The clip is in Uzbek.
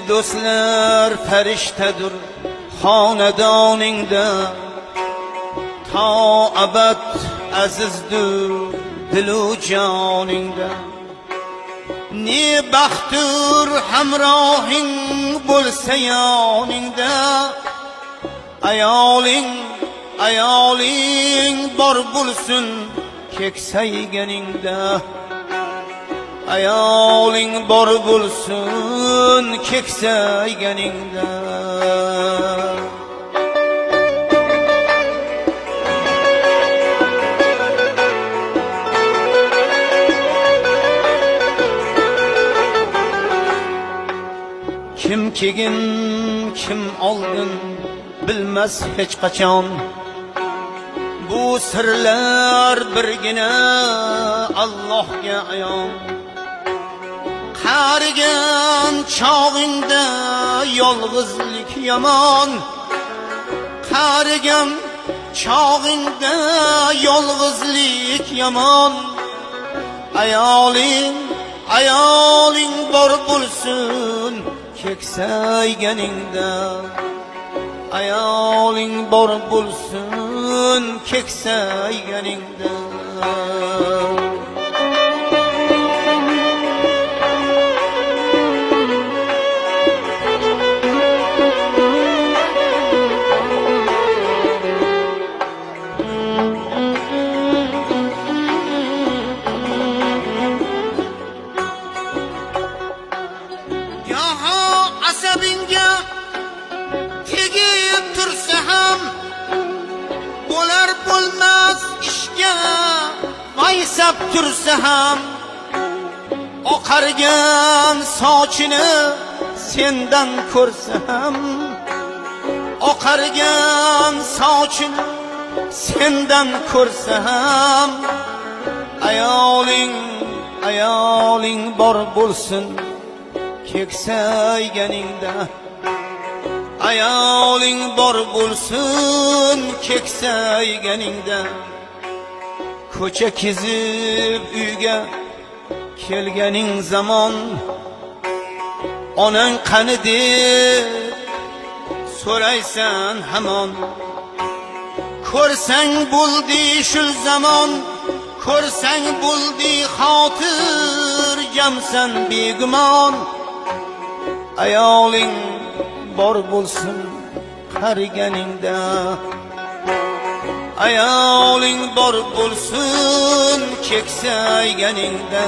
do'stlar farishtadir xonadoningda, to abad azizdir dilu joningda. Ne baxtdir hamrohing bo'lsa yoningda, ayoling bor bo'lsin keksayganingda. Ayoling bor bo'lsin keksayganingda. Kim kegin kim oldin bilmas hech qachon. Bu sirlar birgina Allohga ayon. Qarigan chog'ingda yolg'izlik yomon. Qarigan chog'ingda yolg'izlik yomon. Ayoling bor bo'lsin keksayganingda. Ayoling bor bo'lsin keksayganingda. Asabingga tegib tursa ham, bo'lar bo'lmas ishga vaysab tursa ham, oqargan sochini sendan ko'rsa ham, oqargan sochini sendan ko'rsa ham, ayoling bor bo'lsin keksayganingda. Ayoling bor bo'lsin keksayganingda. Ko'cha kezib uyga kelganing zamon, onang qani deb so'raysan hamon. Ko'rsang bo'ldi shul zamon, ko'rsang bo'ldi xotirjamsan begumon. Ayoling bor bo'lsin qariganingda. Ayoling bor bo'lsin keksayganingda.